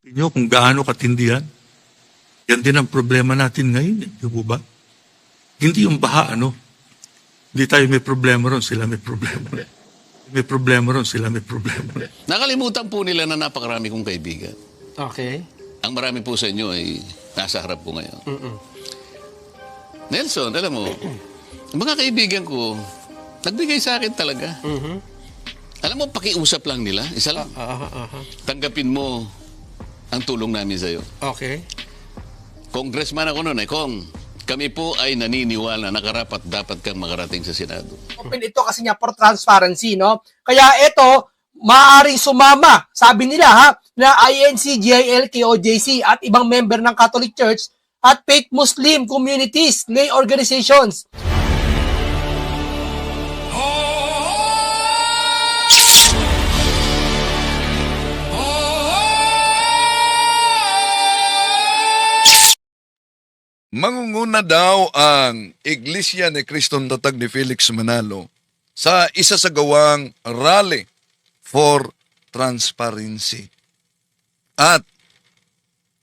Inyo kung gaano katindihan. Yan din ang problema natin ngayon, di po ba? Hindi yung baha, Hindi tayo may problema ron, sila may problema. May problema ron, sila may problema. Nakalimutan po nila na napakarami kong kaibigan. Okay. Ang marami po sa inyo ay nasa harap ko ngayon. Nelson, alam mo, mga kaibigan ko, nagbigay sa akin talaga. Alam mo, pakiusap lang nila. Isa lang. Tanggapin mo ang tulong namin sa'yo. Okay. Congressman ako noon Kong, kami po ay naniniwala na karapat dapat kang makarating sa Senado. Open ito kasi niya for transparency, no? Kaya ito, maaaring sumama, sabi nila na INC, GIL, KOJC at ibang member ng Catholic Church at fake Muslim communities, lay organizations. Mangunguna daw ang Iglesia ni Kristong Tatag ni Felix Manalo sa isa sa gawang rally for transparency. At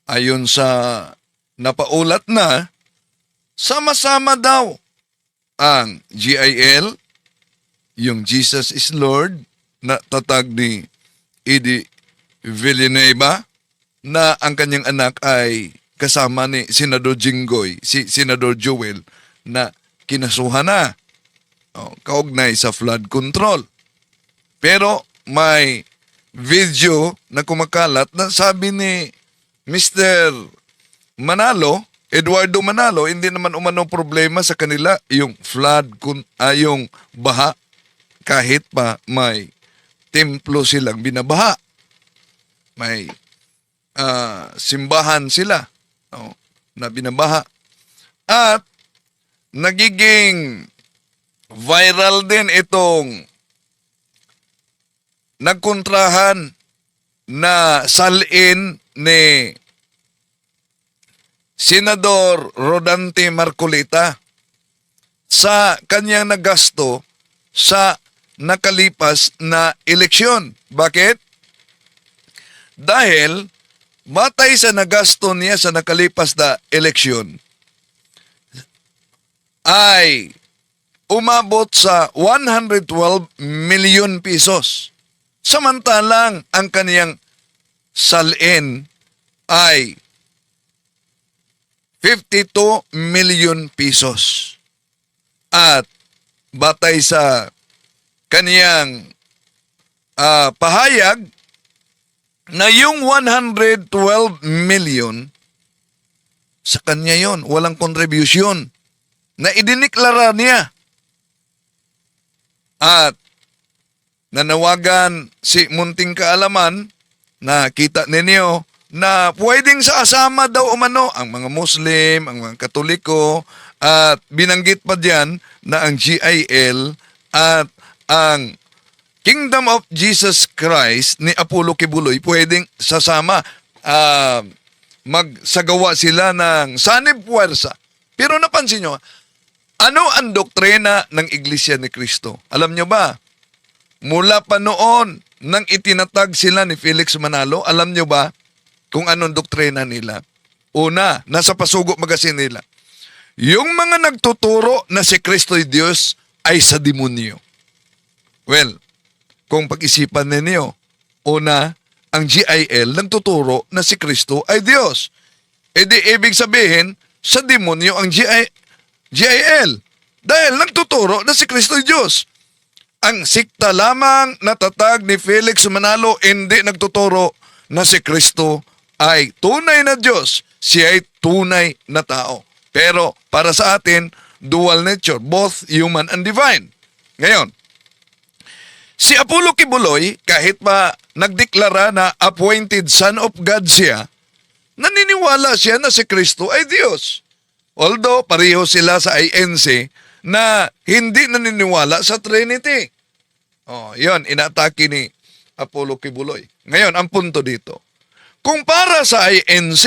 ayon sa napaulat na, sama-sama daw ang GIL, yung Jesus is Lord, na tatag ni Eddie Villanueva, na ang kanyang anak ay kasama ni Senador Jinggoy, si Senador Joel, na kinasuhan na kaugnay sa flood control. Pero may video na kumakalat na sabi ni Mr. Manalo, Eduardo Manalo, hindi naman umano problema sa kanila yung flood, yung baha, kahit pa may templo silang binabaha. May simbahan sila na binabaha. At nagiging viral din itong nagkontrahan na salin ni Senador Rodante Marcolita sa kanyang nagasto sa nakalipas na eleksyon. Bakit? Dahil batay sa nagasto niya sa nakalipas na eleksyon ay umabot sa 112 million pesos. Samantalang ang kaniyang salin ay 52 million pesos. At batay sa kaniyang pahayag na yung 112 million sa kanya yon, walang contribution na idiniklara niya. At nanawagan si Munting Kaalaman na kita ninyo na pwedeng sa asama daw umano ang mga Muslim, ang mga Katoliko, at binanggit pa diyan na ang GIL at ang Kingdom of Jesus Christ ni Apollo Kibuloy pwedeng sasama, magsagawa sila ng sanib puwersa. Pero napansin nyo, ano ang doktrina ng Iglesia ni Cristo? Alam nyo ba? Mula pa noon nang itinatag sila ni Felix Manalo, alam nyo ba kung anong doktrina nila? Una, nasa Pasugo Magazine nila. Yung mga nagtuturo na si Kristo'y Diyos ay sa demonyo. Well, kung pag-isipan ninyo, una, ang GIL nagtuturo na si Kristo ay Diyos. E di ibig sabihin, sa demonyo ang GIL. Dahil nagtuturo na si Kristo ay Diyos. Ang sikta lamang natatag ni Felix Manalo hindi nagtuturo na si Kristo ay tunay na Diyos. Siya ay tunay na tao. Pero para sa atin, dual nature, both human and divine. Ngayon, si Apollo Kibuloy, kahit pa nagdeklara na appointed son of God siya, naniniwala siya na si Kristo ay Diyos. Although pareho sila sa INC na hindi naniniwala sa Trinity. Yon, inaatake ni Apollo Kibuloy. Ngayon, ang punto dito, kung para sa INC,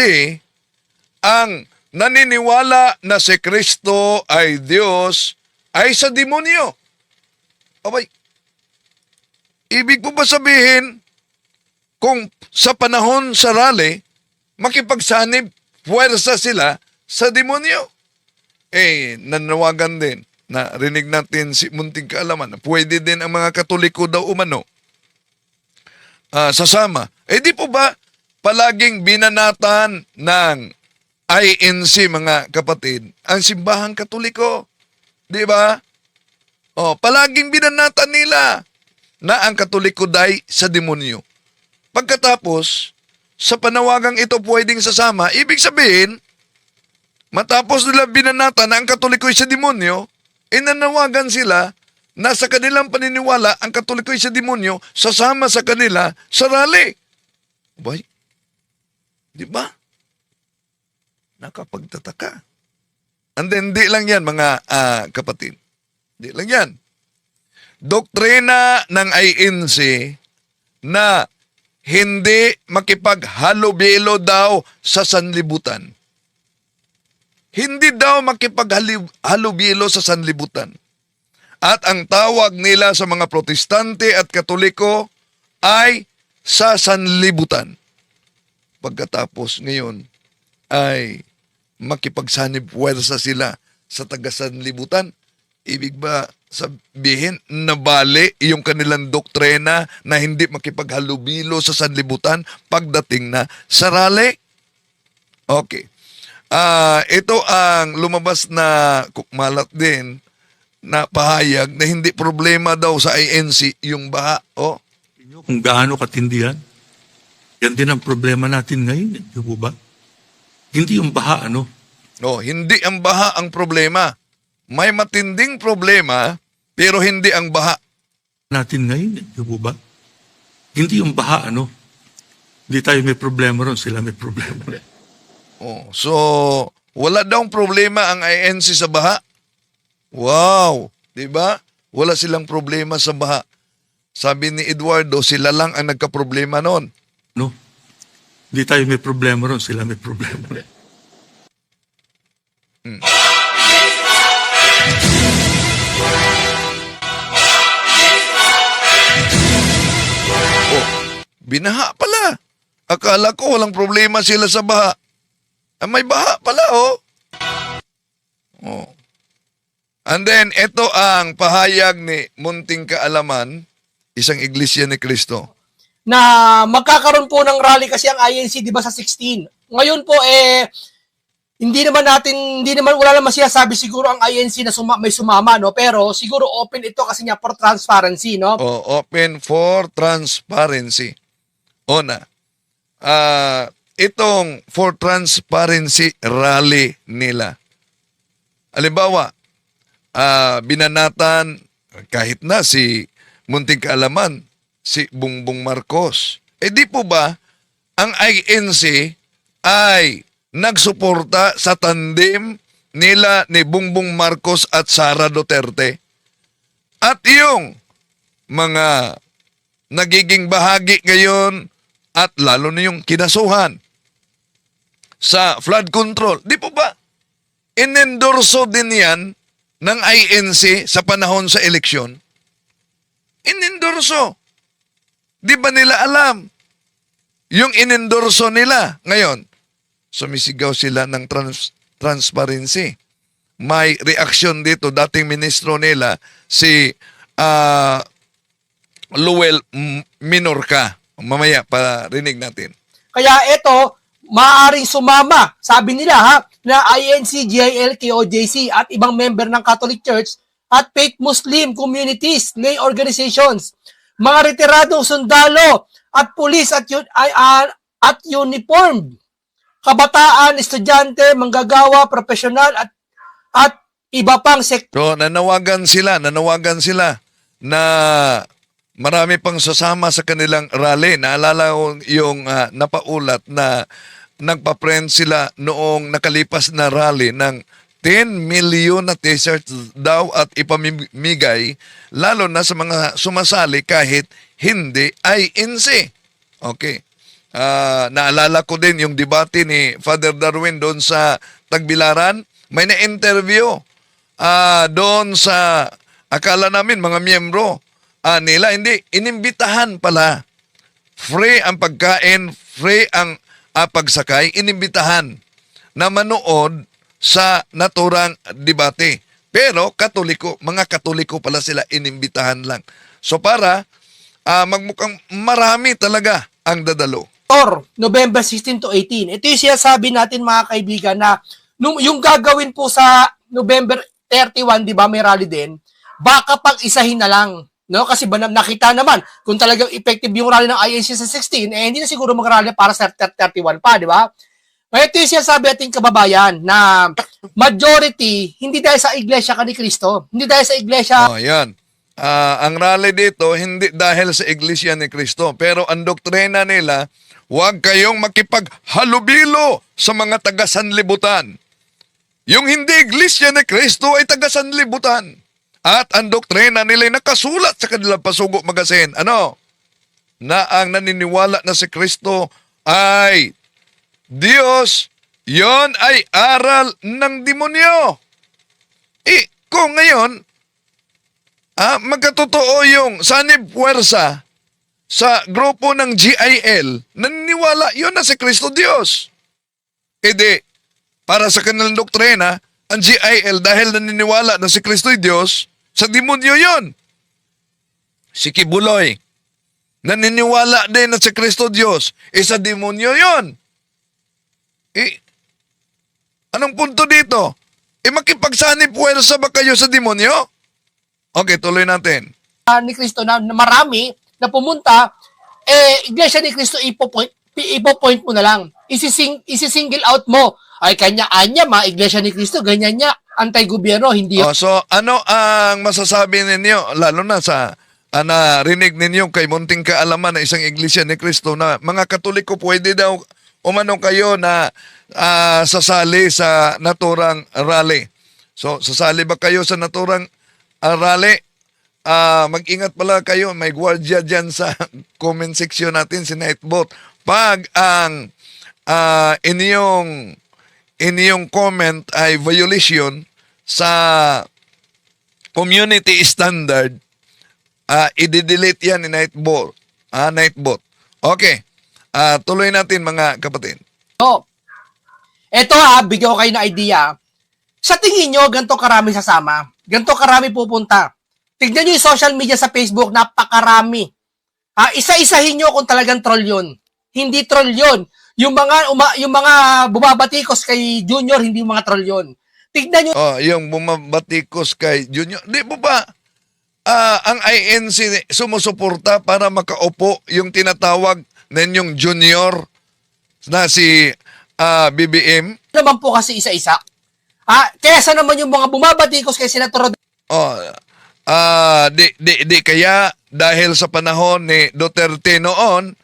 ang naniniwala na si Kristo ay Diyos ay sa demonyo. Abay, ibig po ba sabihin, kung sa panahon sa rally, makipagsanib, puwersa sila sa demonyo. Nanawagan din, narinig natin si Munting Kaalaman, na pwede din ang mga Katoliko daw umano sasama. Di po ba palaging binanatan ng INC, mga kapatid, ang simbahang Katoliko? Di ba? Palaging binanatan nila na ang Katoliko day sa demonyo. Pagkatapos, sa panawagang ito pwedeng sasama, ibig sabihin, matapos nila binanatan na ang Katoliko ay sa demonyo, nanawagan sila na sa kanilang paniniwala, ang Katoliko ay sa demonyo, sasama sa kanila sa rally. Boy, di ba? Nakapagtataka. And then, di lang yan, mga kapatid. Di lang yan. Doktrina ng INC na hindi makipaghalubilo daw sa sanlibutan. Hindi daw makipaghalubilo sa sanlibutan. At ang tawag nila sa mga Protestante at Katoliko ay sa sanlibutan. Pagkatapos ngayon ay makipagsanib puwersa sila sa taga-sanlibutan. Ibig ba sabihin na bali yung kanilang doktrina na hindi makipaghalubilo sa sanlibutan pagdating na sa rally? Okay. Ito ang lumabas na malat din na pahayag na hindi problema daw sa INC yung baha. Kung gaano katindi yan. Yan din ang problema natin ngayon. Di po ba? Hindi yung baha, Hindi ang baha ang problema. May matinding problema, pero hindi ang baha. Natin ngayon. Di po ba? Hindi yung baha, Hindi tayo may problema ron, sila may problema. So, wala daw problema ang INC sa baha. Wow! Di ba? Wala silang problema sa baha. Sabi ni Eduardo, sila lang ang nagka-problema noon. Hindi tayo may problema ron, sila may problema. Binaha pala. Akala ko walang problema sila sa baha. May baha pala, And then, ito ang pahayag ni Munting Kaalaman, isang iglesia ni Cristo. Na magkakaroon po ng rally kasi ang INC, di ba, sa 16. Ngayon po, wala naman siya sabi siguro ang INC na may sumama, pero siguro open ito kasi niya for transparency, Open for transparency. Itong for transparency rally nila. Halimbawa, binanatan kahit na si Munting Kaalaman, si Bongbong Marcos. Di po ba ang INC ay nagsuporta sa tandem nila ni Bongbong Marcos at Sara Duterte? At yung mga nagiging bahagi ngayon at lalo na yung kinasuhan sa flood control, di po ba inendorso din yan ng INC sa panahon sa eleksyon? Inendorso. Di ba nila alam yung inendorso nila? Ngayon, sumisigaw sila ng transparency. May reaksyon dito, dating ministro nila, si Luel Minorca. Mamaya, parinig natin. Kaya ito, maaaring sumama, sabi nila na INC, GIL, KOJC at ibang member ng Catholic Church at faith Muslim communities, lay organizations, mga retiradong sundalo at pulis at uniform, kabataan, estudyante, manggagawa, profesional at iba pang sektor. So, nanawagan sila na marami pang sasama sa kanilang rally. Naalala ko yung napaulat na nagpa-print sila noong nakalipas na rally ng 10 million na t-shirts daw at ipamimigay lalo na sa mga sumasali kahit hindi INC. Okay. Naalala ko din yung debate ni Father Darwin doon sa Tagbilaran. May na-interview doon sa akala namin mga miyembro nila. Hindi, inimbitahan pala. Free ang pagkain, free ang pagsakay, inimbitahan na manood sa naturang debate. Pero Katoliko, mga Katoliko pala sila, inimbitahan lang. So para magmukhang marami talaga ang dadalo. November 16 to 18. Ito yung sinasabi natin mga kaibigan na yung gagawin po sa November 31, di ba, may rally din, baka pag-isahin na lang. No? Kasi nakita naman, kung talagang effective yung rally ng INC sa 16, hindi na siguro mag-rally para sa 31 pa, di ba? Ito yung sinasabi ating kababayan na majority, hindi dahil sa Iglesia ka ni Cristo, hindi dahil sa Iglesia. Yan. Ang rally dito, hindi dahil sa Iglesia ni Cristo, pero ang doktrina nila, huwag kayong makipaghalubilo sa mga taga-sanlibutan. Yung hindi Iglesia ni Cristo ay taga-sanlibutan. At ang doktrina nila ay nakasulat sa kanilang Pasugo Magazine. Ano? Na ang naniniwala na si Cristo ay Diyos, yon ay aral ng demonyo. Kung ngayon, magkatotoo yung sanib puwersa sa grupo ng GIL, naniniwala yun na si Kristo Diyos. Para sa kanilang doktrina, ang GIL dahil naniniwala na si Kristo Diyos, sa demonyo yon. Si Kibuloy, naniniwala din na si Kristo Diyos, sa demonyo yon. Anong punto dito? Makipagsanib puwersa ba kayo sa demonyo? Okay, tuloy natin. Ni Cristo na marami na pumunta, Iglesia ni Cristo ipo-point mo na lang. Isi-single out mo. Ay, kanya-anya, Iglesia ni Cristo, ganyan niya, anti-gobyerno, hindi. So, ano ang masasabi ninyo, lalo na sa narinig ninyo kay munting kaalaman na isang Iglesia ni Cristo na mga Katoliko pwede daw umano kayo na sasali sa naturang rally. So, sasali ba kayo sa naturang rally? Mag-ingat pala kayo, may gwardiya dyan sa comment section natin, si Nightbot. Pag ang inyong comment ay violation sa community standard, i-delete yan ni Nightbot. Nightbot. Okay. Tuloy natin mga kapatid. Ito bigyan ko kayo ng idea. Sa tingin nyo, ganito karami sasama. Ganito karami pupunta. Tignan nyo yung social media sa Facebook, napakarami. Isa-isahin nyo kung talagang troll yun. Hindi troll yun. Yung mga bumabatikos kay Junior, hindi mga troll yun. Tignan nyo. Yung bumabatikos kay Junior. Di po ba, ang INC sumusuporta para makaupo yung tinatawag ninyong Junior na si BBM? Naman po kasi isa-isa. Kesa naman yung mga bumabatikos kay Senator di kaya dahil sa panahon ni Duterte noon,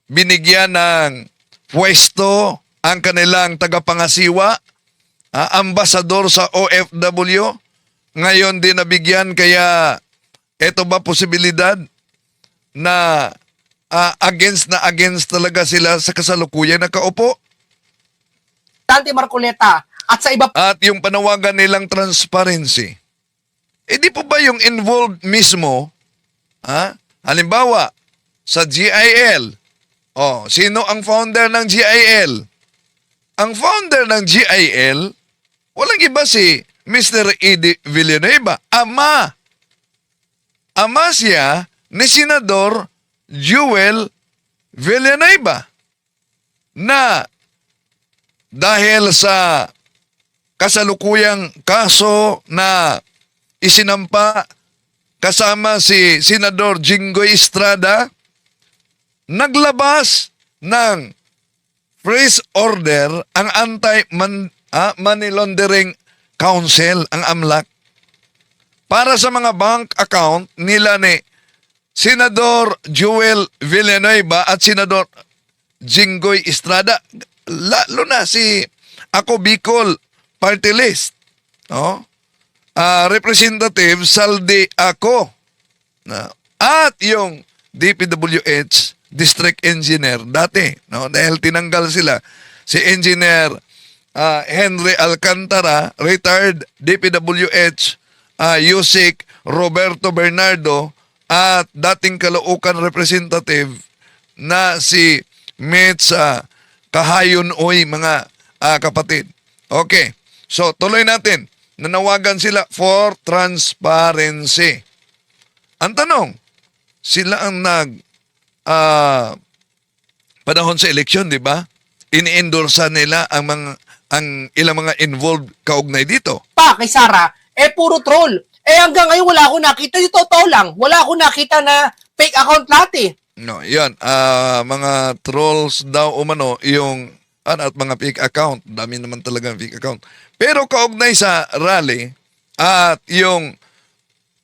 binigyan ng pwesto ang kanilang tagapangasiwa, ambasador sa OFW, ngayon din nabigyan, kaya ito ba posibilidad na against talaga sila sa kasalukuyan na kaupo? Dante Marcoleta at sa iba. At yung panawagan nilang transparency, di po ba yung involved mismo, halimbawa, sa GIL, sino ang founder ng GIL? Ang founder ng GIL, walang iba si Mr. Eddie Villanueva. Ama siya ni Senador Joel Villanueva na dahil sa kasalukuyang kaso na isinampa kasama si Senador Jinggoy Estrada, naglabas ng freeze order ang Anti-Money Laundering Council, ang AMLAC, para sa mga bank account nila ni Senador Joel Villanueva at Senador Jinggoy Estrada, lalo na si Ako Bicol Party List, Representative Saldi Ako, at yung DPWH District Engineer dati, dahil tinanggal sila, si Engineer Henry Alcantara, retired DPWH Yusik Roberto Bernardo, at dating Caloocan Representative na si Mitch kahayon oy mga kapatid. Okay. So, tuloy natin. Nanawagan sila for transparency. Ang tanong, sila ang panahon sa eleksyon, di ba? Ini-endorsa nila ang ilang mga involved kaugnay dito. Pa, kay Sara, puro troll. Hanggang ngayon wala akong nakita. Yung totoo lang, wala akong nakita na fake account lahat eh. No, yan. Mga trolls daw umano yung at mga fake account. Dami naman talaga fake account. Pero kaugnay sa rally at yung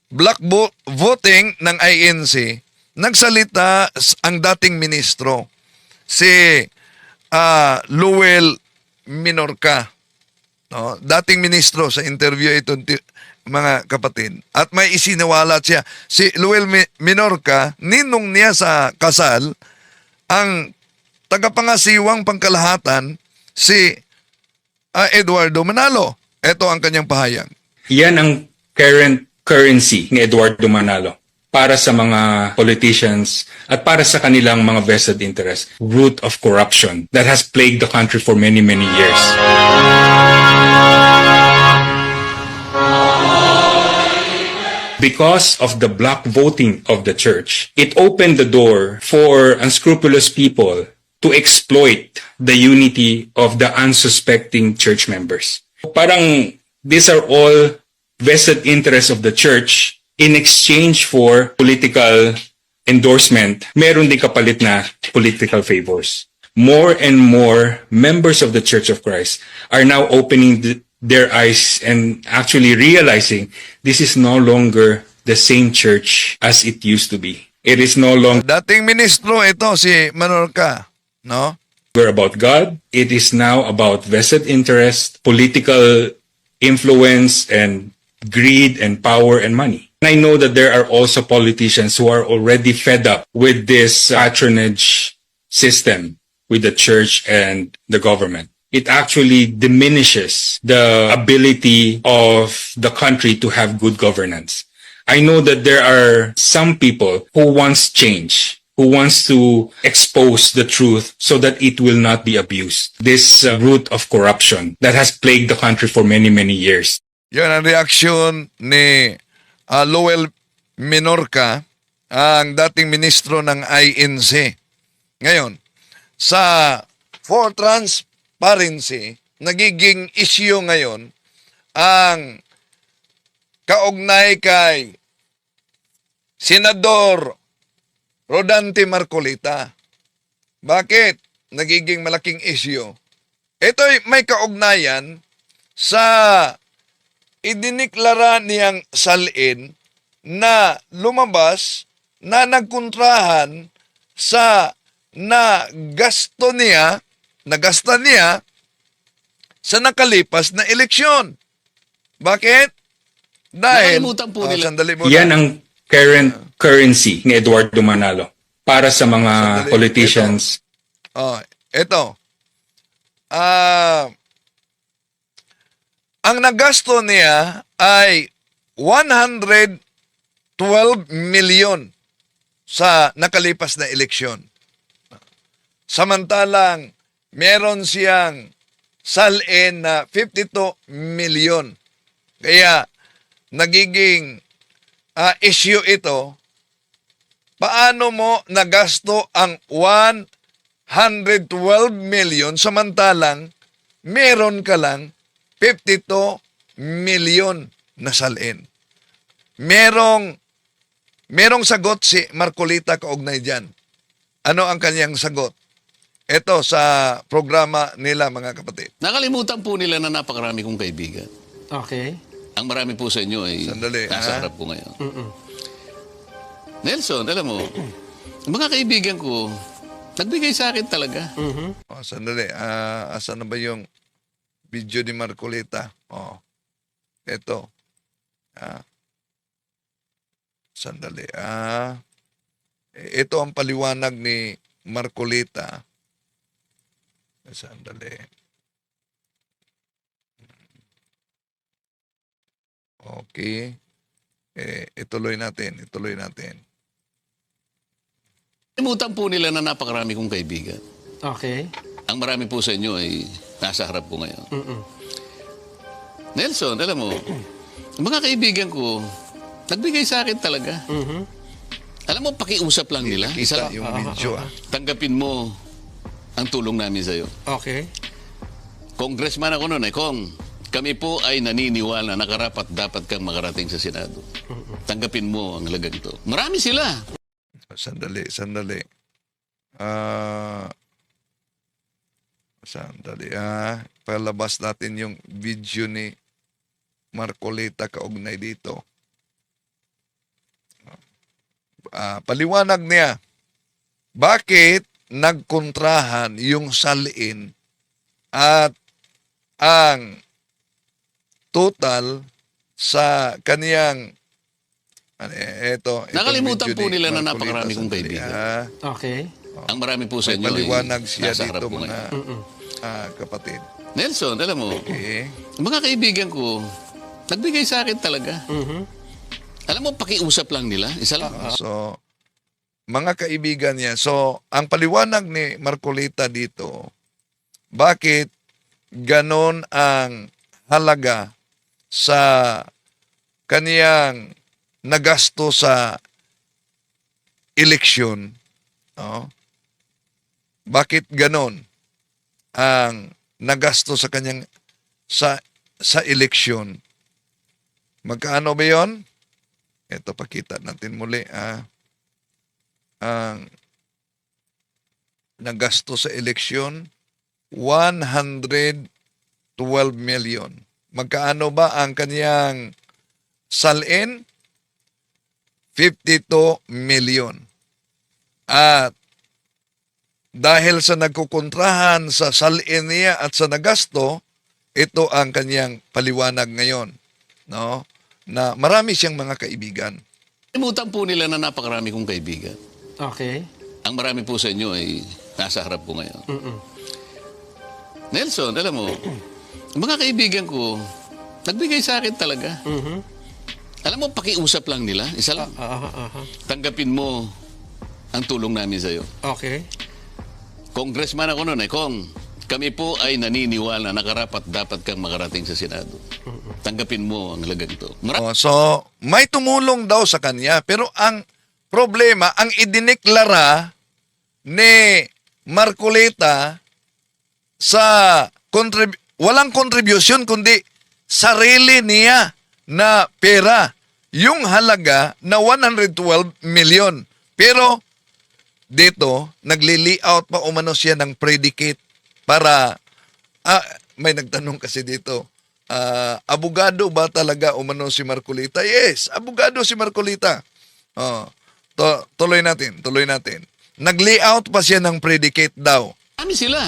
black voting ng INC, nagsalita ang dating ministro, si Luel Minorca. No? Dating ministro sa interview ito, mga kapatid. At may isiniwalat siya. Si Luel Minorca, ninong niya sa kasal, ang tagapangasiwang pangkalahatan, si Eduardo Manalo. Ito ang kanyang pahayag. Yan ang current currency ni Eduardo Manalo para sa mga politicians at para sa kanilang mga vested interest. Root of corruption that has plagued the country for many, many years. Because of the black voting of the church, it opened the door for unscrupulous people to exploit the unity of the unsuspecting church members. Parang these are all vested interests of the church in exchange for political endorsement. Meron din kapalit na political favors. More and more members of the Church of Christ are now opening their eyes and actually realizing this is no longer the same church as it used to be. It is no longer Dating ministro ito, si Manorca. No? about God. It is now about vested interest, political influence, and greed and power and money. And I know that there are also politicians who are already fed up with this patronage system with the church and the government. It actually diminishes the ability of the country to have good governance. I know that there are some people who wants change, who wants to expose the truth so that it will not be abused. This root of corruption that has plagued the country for many, many years. Yan ang reaksyon ni Luel Minorca, ang dating ministro ng INC. Ngayon, sa for transparency, nagiging issue ngayon ang kaugnay kay Senador Rodante Marcolita. Bakit nagiging malaking issue? Ito'y may kaugnayan sa idiniklara niyang salin na lumabas na nagkontrahan sa nagasta niya sa nakalipas na eleksyon. Bakit? Dahil, Nakalimutan po nila. sandali muna. Yan ang current currency ni Eduardo Manalo para sa mga Sandali, politicians. Ito. Ang nagasto niya ay 112 million sa nakalipas na eleksyon. Samantalang meron siyang salin na 52 million. Kaya nagiging issue ito. Paano mo nagasto ang 112 million samantalang meron ka lang 52 million na salin? Merong sagot si Marcolita kaugnay dyan. Ano ang kanyang sagot? Ito sa programa nila, mga kapatid. Nakalimutan po nila na napakarami kong kaibigan. Okay. Ang marami po sa inyo ay Sandali, nasa ha? harap ko ngayon. Nelson, alam mo, mga kaibigan ko, nagbigay sa akin talaga. Sandali. Asan na ba yung video ni Marcolita? Ito. Sandali. Ito ang paliwanag ni Marcolita. Sandali. Okay. Ituloy natin. Nakalimutan po nila na napakarami kong kaibigan. Okay. Ang marami po sa inyo ay nasa harap ko ngayon. Nelson, alam mo, mga kaibigan ko, nagbigay sa akin talaga. Alam mo, pakiusap lang nila. Kita Isa lang, yung video. tanggapin mo ang tulong namin sa'yo. Okay. Congressman ako noon, Kong. Kami po ay naniniwala na karapat dapat kang makarating sa Senado. Tanggapin mo ang halagang ito. Marami sila. Sandali. Sandali. Palabas natin yung video ni Marcolita kaugnay dito. Paliwanag niya, bakit nagkontrahan yung salin at ang total sa kaniyang ito Nakalimutan video po ni nila na Marcolita. napakarami kong Sandali, kaibigan. Okay. Ang marami po sa May inyo paliwanag ay siya nasa harap dito ko mga ngayon. kapatid. Nelson, alam mo, Okay. mga kaibigan ko, nagbigay sa akin talaga. Alam mo, pakiusap lang nila. Isa lang. So, mga kaibigan niya. So, ang paliwanag ni Marcolita dito, bakit ganon ang halaga sa kaniyang nagasto sa eleksyon? No? Bakit ganon ang nagasto sa kanyang sa eleksyon? Magkano ba 'yon? Ito, pakita natin muli. Ang nagasto sa eleksyon, 112 million. Magkaano ba ang kaniyang salin? 52 million. At dahil sa nagkukontrahan sa salin niya at sa nagasto, ito ang kaniyang paliwanag ngayon. No? Na marami siyang mga kaibigan. Nakalimutan po nila na napakarami kong kaibigan. Okay. Ang marami po sa inyo ay nasa harap ko ngayon. Nelson, alam mo, mga kaibigan ko, nagbigay sa akin talaga. Alam mo, pakiusap lang nila. Isa lang. Tanggapin mo ang tulong namin sa'yo. Okay. Congressman ako noon, Kong. Kami po ay naniniwala na karapat dapat kang makarating sa Senado. Tanggapin mo ang halagang ito. So, may tumulong daw sa kanya, pero ang problema, ang idineklara ni Marcolita sa walang contribution kundi sarili niya na pera. Yung halaga na 112 million. Pero dito, nagli-layout pa umano siya ng predicate para, may nagtanong kasi dito, abogado ba talaga umano si Marcolita? Yes, abogado si Marcolita. Tuloy natin. Nag-layout pa siya ng predicate daw. Kami sila.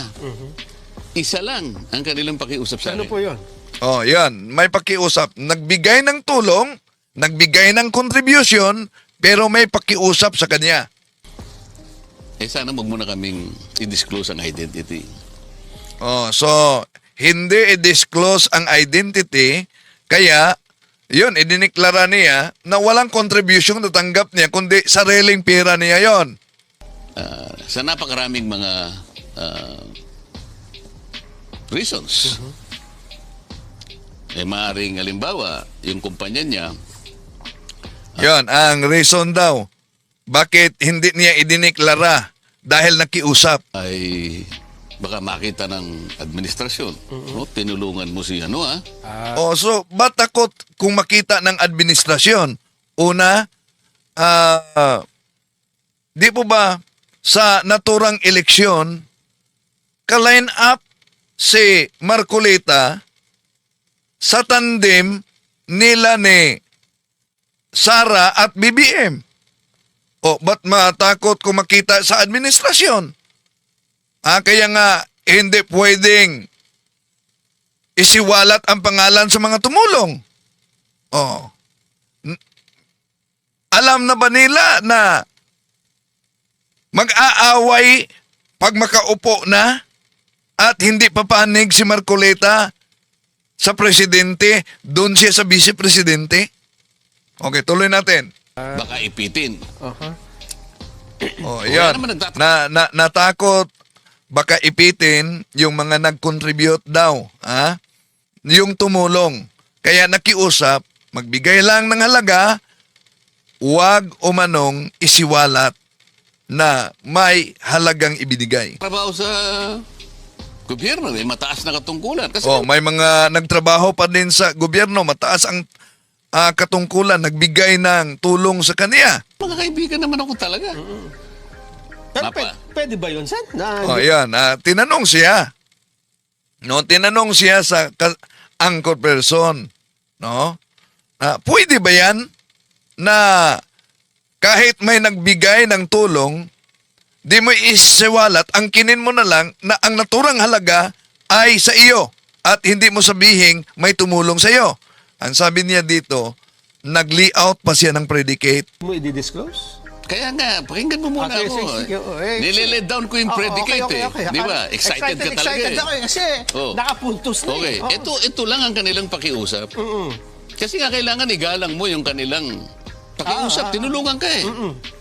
Isa lang ang kanilang pakiusap sa akin. Ano po yun? Yan. May pakiusap. Nagbigay ng tulong, nagbigay ng contribution, pero may pakiusap sa kanya. Sana wag mo na kaming i-disclose ang identity. So, hindi i-disclose ang identity, kaya, yun, idineklara niya na walang contribution na tanggap niya, kundi sariling pera niya yon. Sa napakaraming mga reasons. Maaaring halimbawa, yung kumpanya niya, Yon, ang reason daw. Bakit hindi niya idineklara? Dahil nakiusap. ay baka makita ng administrasyon. No? Tinulungan mo si So, ba't takot kung makita ng administrasyon? Una, di po ba sa naturang eleksyon, ka-line up si Marcolita sa tandem nila ni Sara at BBM? Ba't matakot kung makita sa administrasyon? Kaya nga, hindi pwedeng isiwalat ang pangalan sa mga tumulong. Alam na ba nila na mag-aaway pag makaupo na at hindi papanig si Marcolita sa presidente, doon siya sa vice-presidente? Okay, tuloy natin. baka ipitin. Yan. naman Natakot baka ipitin yung mga nag-contribute daw, yung tumulong. Kaya nakiusap, magbigay lang ng halaga, huwag umanong isiwalat na may halagang ibinigay. Trabaho sa gobyerno, may mataas na katungkulan. Kasi May mga nagtrabaho pa din sa gobyerno, mataas ang katungkulan, nagbigay ng tulong sa kanya. mga kaibigan naman ako talaga. Pero Mapa. pwede ba yun, Sen? Na, Ayan, tinanong siya. No, tinanong siya sa anchor person, no? Pwede ba 'yan na kahit may nagbigay ng tulong, di mo isiwalat, ang kinin mo na lang na ang naturang halaga ay sa iyo at hindi mo sabihin may tumulong sa iyo. Ang sabi niya dito, nag-layout pa siya ng predicate. mo i-disclose? Kaya nga, pakinggan mo muna Okay, ako. sige, Nile-let down ko yung predicate okay. Di ba? Excited ka talaga Excited ako kasi Oh. nakapuntos na Okay, ito lang ang kanilang pakiusap. Kasi nga kailangan igalang mo yung kanilang pakiusap. Tinulungan ka eh.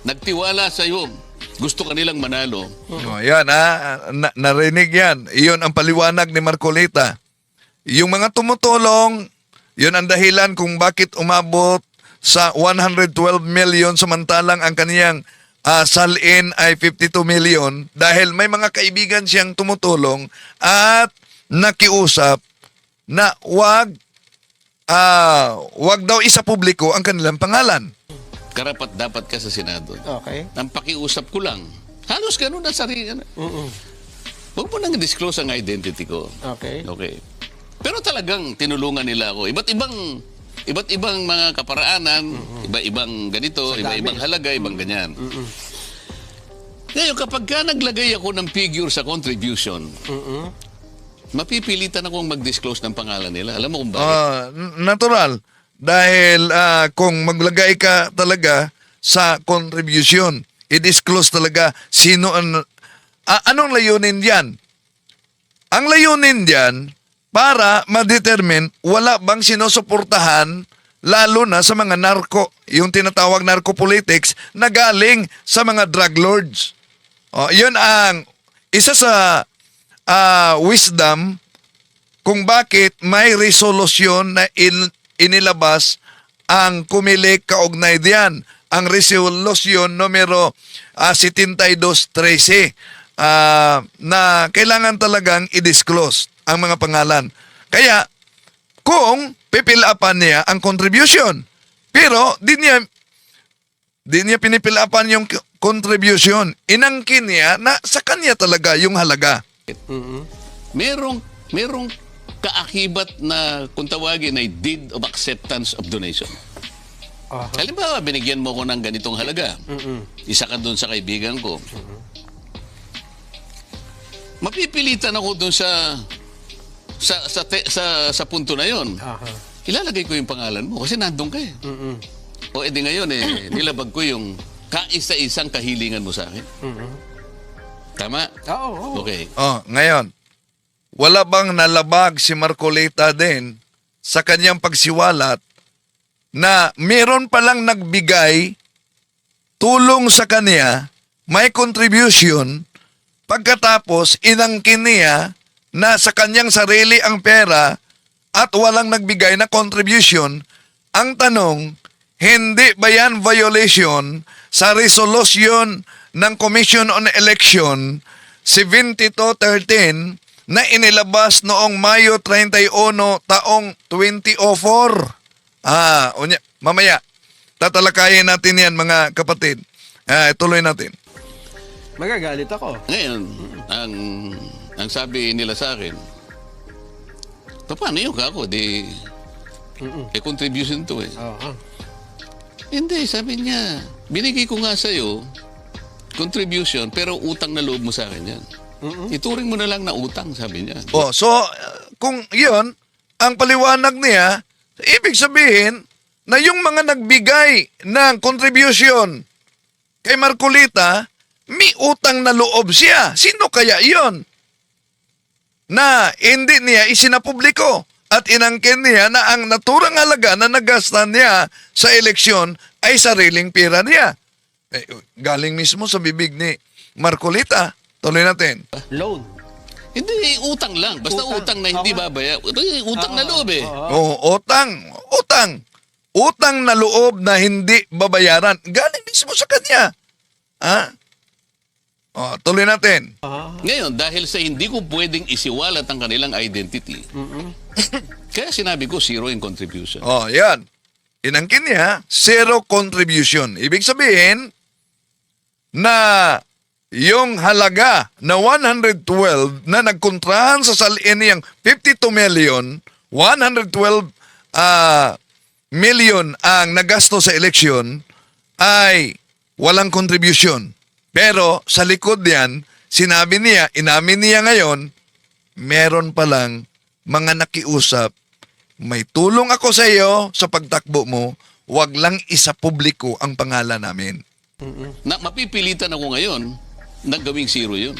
Nagtiwala sa iyo. Gusto kanilang manalo. Yan, narinig yan. Iyon ang paliwanag ni Marcolita. Yung mga tumutulong, yun ang dahilan kung bakit umabot sa 112 million samantalang ang kaniyang salin ay 52 million dahil may mga kaibigan siyang tumutulong at nakiusap na wag daw isa publiko ang kanilang pangalan. Karapat dapat ka sa Senado. Okay. Ang pakiusap ko lang. Halos ganun na sarili. Huwag mo nang disclose ang identity ko. Okay. Okay. Pero talagang tinulungan nila ako. Iba't ibang mga kaparaanan, iba-ibang ganito, iba-ibang halaga, ibang ganyan. Ngayon, kapag ka naglagay ako ng figure sa contribution, mapipilitan akong mag-disclose ng pangalan nila. Alam mo kung bakit? Natural. Dahil kung maglagay ka talaga sa contribution, i-disclose talaga sino anong layunin diyan? Ang layunin diyan para ma-determine wala bang sinusuportahan lalo na sa mga narco, yung tinatawag narco politics na galing sa mga drug lords. Yun ang isa sa wisdom kung bakit may resolusyon na inilabas ang kumilik kaugnay diyan. Ang resolusyon numero 7213 na kailangan talagang i-disclose ang mga pangalan. Kaya, kung pipilapan niya ang contribution, pero di niya pinipilapan yung contribution, inangkin niya na sa kanya talaga yung halaga. Merong kaakibat na kung tawagin ay deed of acceptance of donation. Halimbawa, binigyan mo ko ng ganitong halaga. Isa ka doon sa kaibigan ko. Mapipilitan ako doon sa punto na yon. Ilalagay ko yung pangalan mo kasi nandun ka eh. O edi ngayon nilabag ko yung kaisa-isang kahilingan mo sa akin. Tama? Oo. Okay. Ngayon, wala bang nalabag si Marcolita din sa kanyang pagsiwalat na meron palang nagbigay tulong sa kanya, may contribution, pagkatapos inangkin niya na sa kanyang sarili ang pera at walang nagbigay na contribution? Ang tanong, hindi ba yan violation sa resolution ng Commission on Election 7213 na inilabas noong Mayo 31 taong 2004? Mamaya, tatalakayin natin yan mga kapatid. Tuloy natin. Magagalit ako. Ngayon, ang sabi nila sa akin, paano yung kako? Contribution to eh. Hindi, sabi niya, binigay ko nga sa'yo, contribution, pero utang na loob mo sa akin yan. Ituring mo na lang na utang, sabi niya. Kung yun, ang paliwanag niya, ibig sabihin na yung mga nagbigay ng contribution kay Marcolita, may utang na loob siya. Sino kaya yon? Na hindi niya isinapubliko at inangkin niya na ang naturang halaga na nagastan niya sa eleksyon ay sariling pera niya. Galing mismo sa bibig ni Marcolita. tuloy natin. Loan. Hindi, utang lang. Basta utang na hindi Okay. babaya. Utang na loob eh. Utang na loob na hindi babayaran. Galing mismo sa kanya. Tuloy natin. Ngayon, dahil sa hindi ko pwedeng isiwalat ang kanilang identity, kaya sinabi ko zero in contribution. Yan. Inangkin niya, zero contribution. Ibig sabihin na yung halaga na 112 na nagkontrahan sa salin niyang 52 million, 112 million ang nagasto sa eleksyon ay walang contribution. Pero sa likod niyan, sinabi niya, inamin niya ngayon, meron palang mga nakiusap, may tulong ako sa iyo sa pagtakbo mo, wag lang isa publiko ang pangalan namin. Na mapipilitan ako ngayon na gawing zero yun.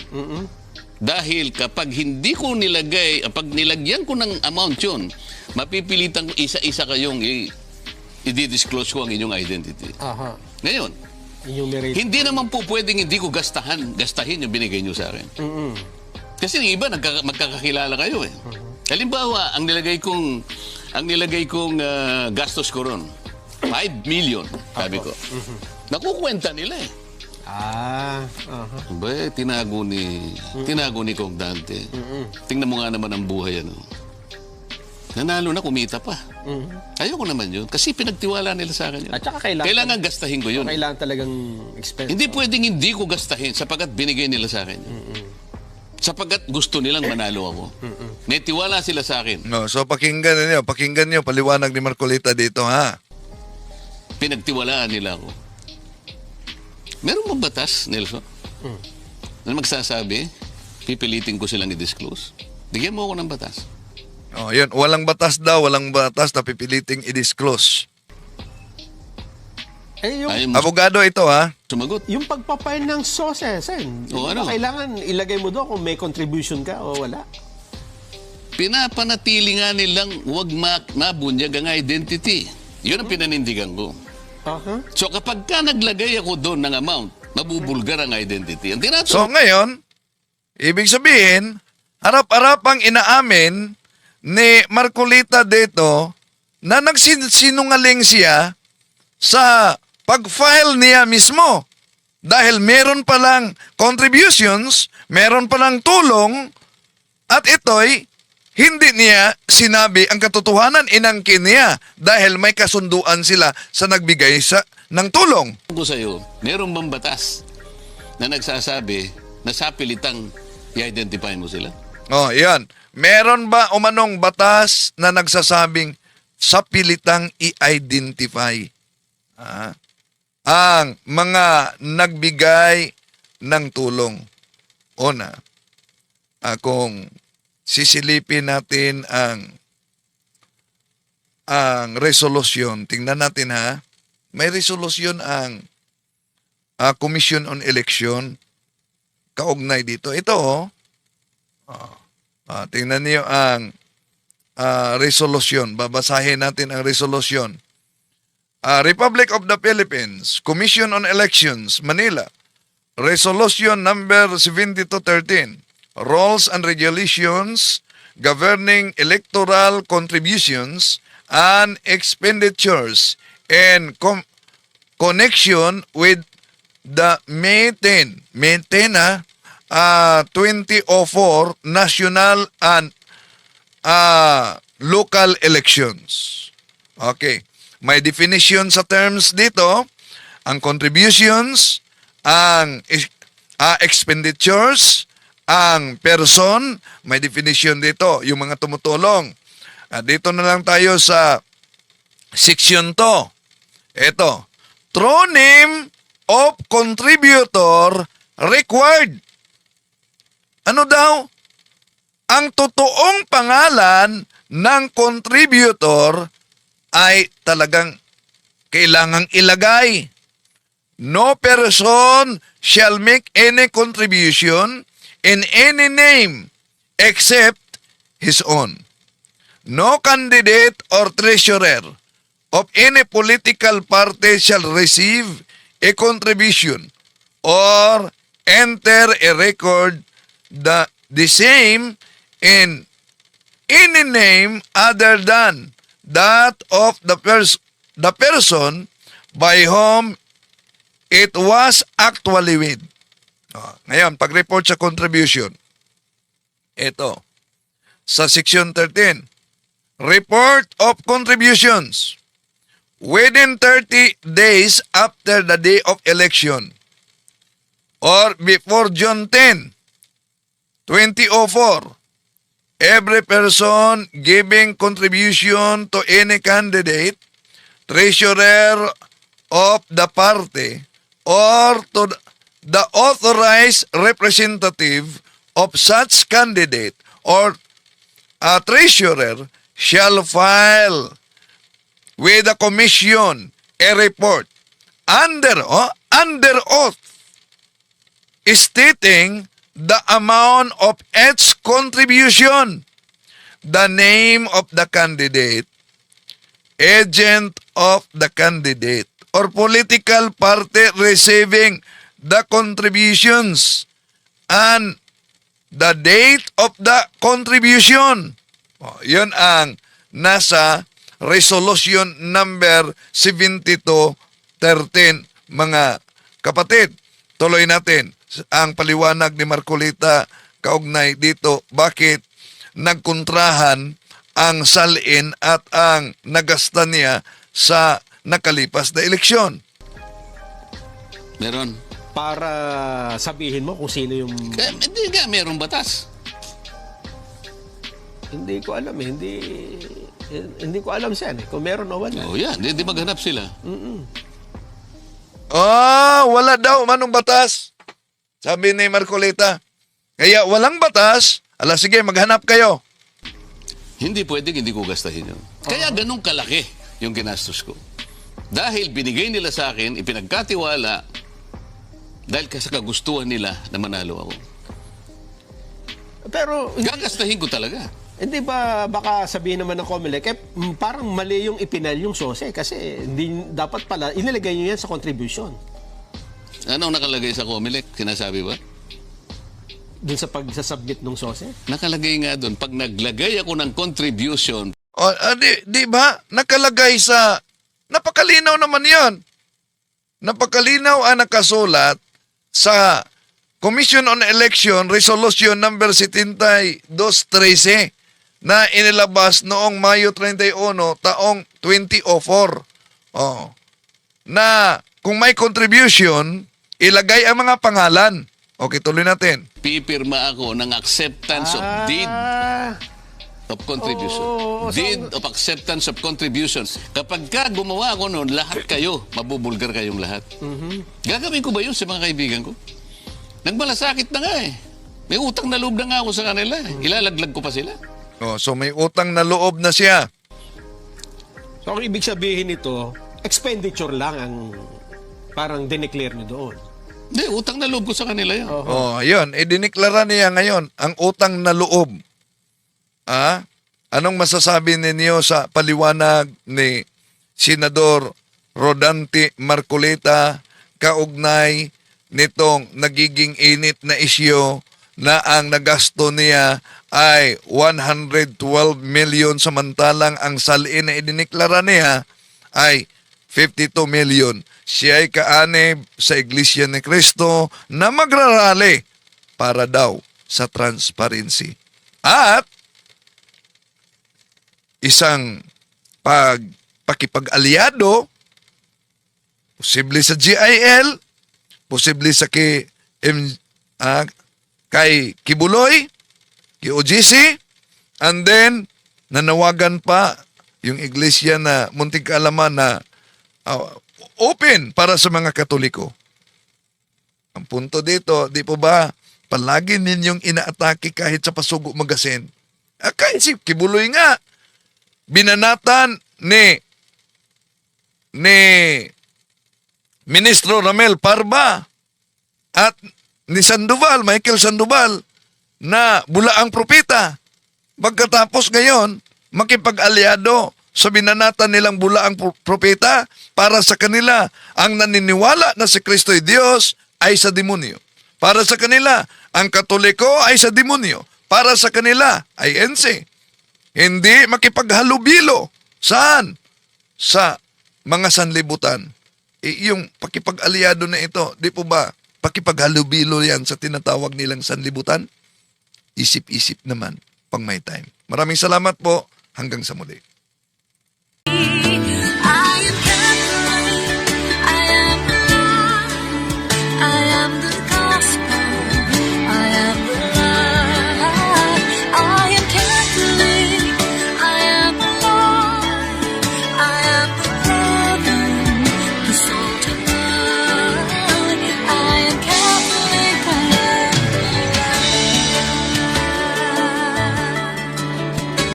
Dahil kapag hindi ko nilagay, pag nilagyan ko ng amount yun, mapipilitan ko isa-isa kayong i-disclose ko ang inyong identity. Aha. Ngayon, Enumerate. hindi naman po pwedeng hindi ko gastahin yung binigay nyo sa akin. Kasi yung iba, magkakakilala kayo eh. Halimbawa, ang nilagay kong gastos ko ron, 5 million, sabi ko. Nakukwenta nila eh. Ba, tinago ni Kong Dante. Tingnan mo nga naman ang buhay ano. Nanalo na, kumita pa. Ayoko naman yun. Kasi pinagtiwala nila sa akin yun. At saka kailangan gastahin ko yun. Kailangan talagang expense. Hindi pwedeng hindi ko gastahin sapagkat binigay nila sa akin yun. Sapagkat gusto nilang manalo ako. May tiwala sila sa akin. No, so pakinggan niyo paliwanag ni Marcolita dito ha. Pinagtiwalaan nila ako. Meron bang batas, Nelson? Na magsasabi, pipilitin ko silang i-disclose? Bigyan mo ako ng batas. Yun, walang batas na pipiliting i-disclose. Yung Ayaw mo Abogado ito ha. sumagot. pagpapail ng sources, ano? kailangan ilagay mo doon kung may contribution ka o wala. Pinapanatili nga nilang huwag mabunyag ang identity. Yun ang pinanindigan ko. So kapag ka naglagay ako doon ng amount, mabubulgar ang identity. Ang So ngayon, ibig sabihin, harap-harapang inaamin ni Marcolita dito na nagsinungaling siya sa pag-file niya mismo. Dahil meron palang contributions, meron palang tulong, at ito'y hindi niya sinabi ang katotohanan, inangkin niya dahil may kasunduan sila sa nagbigay ng tulong. ko sa'yo, meron bang batas na nagsasabi na sa pilitang i-identify mo sila? Yan. Meron ba umanong batas na nagsasabing sa pilitang i-identify ang mga nagbigay ng tulong? Una, kung sisilipin natin ang resolusyon, tingnan natin ha, may resolusyon ang Commission on Election kaugnay dito. Ito tingnan niyo ang resolusyon. Babasahin natin ang resolusyon. Republic of the Philippines, Commission on Elections, Manila, Resolution number 7213, Rules and Regulations governing electoral contributions and expenditures in connection with the May 10, 2004 national and local elections. Okay. May definition sa terms dito. Ang contributions, ang expenditures, ang person, may definition dito. Yung mga tumutulong. Dito na lang tayo sa section 2. Ito. True name of contributor required. Ano daw? Ang totoong pangalan ng contributor ay talagang kailangang ilagay. No person shall make any contribution in any name except his own. No candidate or treasurer of any political party shall receive a contribution or enter a record the same in any name other than that of the person by whom it was actually with. Ngayon, pag-report sa contribution, ito, sa section 13, report of contributions within 30 days after the day of election or before June 10, 2004, every person giving contribution to any candidate, treasurer of the party, or to the authorized representative of such candidate or a treasurer shall file with the commission a report under oath stating the amount of its contribution, the name of the candidate, agent of the candidate, or political party receiving the contributions, and the date of the contribution. Yun ang nasa resolution number 7213, mga kapatid. Tuloy natin ang paliwanag ni Marcolita kaugnay dito bakit nagkontrahan ang salin at ang nagasta niya sa nakalipas na eleksyon. Meron. Para sabihin mo kung sino yung... Kaya, hindi nga, merong batas. Hindi ko alam eh. Hindi ko alam siya kung meron o wala. Oh, yan. Hindi maghanap sila. Wala daw manong batas. Sabi ni Marcolita. Kaya walang batas. Sige, maghanap kayo. Hindi pwedeng hindi ko gastahin yun. Kaya ganun kalaki yung ginastos ko. Dahil binigay nila sa akin, ipinagkatiwala, dahil sa kagustuhan nila na manalo ako. Pero, Gagastahin ko talaga. hindi ba baka sabihin naman ng COMELEC, parang mali yung ipinal yung SOSE kasi hindi dapat pala, inilagay nyo yan sa contribution. Anong nakalagay sa COMELEC? Sinasabi ba? Dun sa pagsasubmit ng SOSE? Nakalagay nga doon, pag naglagay ako ng contribution, Di ba? Nakalagay sa... Napakalinaw naman yan. Napakalinaw ang nakasulat sa Commission on Election Resolution number 7213 na inilabas noong Mayo 31 taong 2004. Na kung may contribution, ilagay ang mga pangalan. Okay, tuloy natin. pipirma ako ng acceptance of deed of contribution. Deed of acceptance of contributions. Kapag ka gumawa ako noon, lahat kayo, mabubulgar kayong lahat. Gagawin ko ba yun sa mga kaibigan ko? Nagmalasakit na nga eh. May utang na loob na nga ako sa kanila. Ilalaglag ko pa sila. So may utang na loob na siya. So, ang ibig sabihin nito, expenditure lang ang parang dineclare nyo doon. Hindi, utang na loob ko sa kanila yun. Ayun, idiniklara niya ngayon ang utang na loob. Anong masasabi ninyo sa paliwanag ni Senador Rodante Marcolita kaugnay nitong nagiging init na isyu na ang nagasto niya ay 112 million samantalang ang salin na idiniklara niya ay 52 million. Siya ay kaanib sa Iglesia ni Cristo na magrarally para daw sa transparency. At isang pakipag-aliado, posible sa GIL, posible sa kay Kibuloy, kay OGC, and then nanawagan pa yung iglesia na munting kaalaman na open para sa mga Katoliko. Ang punto dito, di po ba palagi ninyong inaatake kahit sa Pasugo Magasin? Kahit si Kibuloy nga, binanatan ni Ministro Ramel Parba at ni Sandoval, Michael Sandoval, na bulaang propeta. Pagkatapos ngayon, makipag-aliado sa binanatan nilang bulaang propeta para sa kanila ang naniniwala na si Kristo ay Diyos ay sa demonyo. Para sa kanila, ang Katoliko ay sa demonyo. Para sa kanila ay NC. Hindi makipaghalubilo. Saan? Sa mga sanlibutan. Yung pakipag-aliado na ito, di po ba, pakipaghalubilo yan sa tinatawag nilang sanlibutan? Isip-isip naman pang may time. Maraming salamat po. Hanggang sa muli.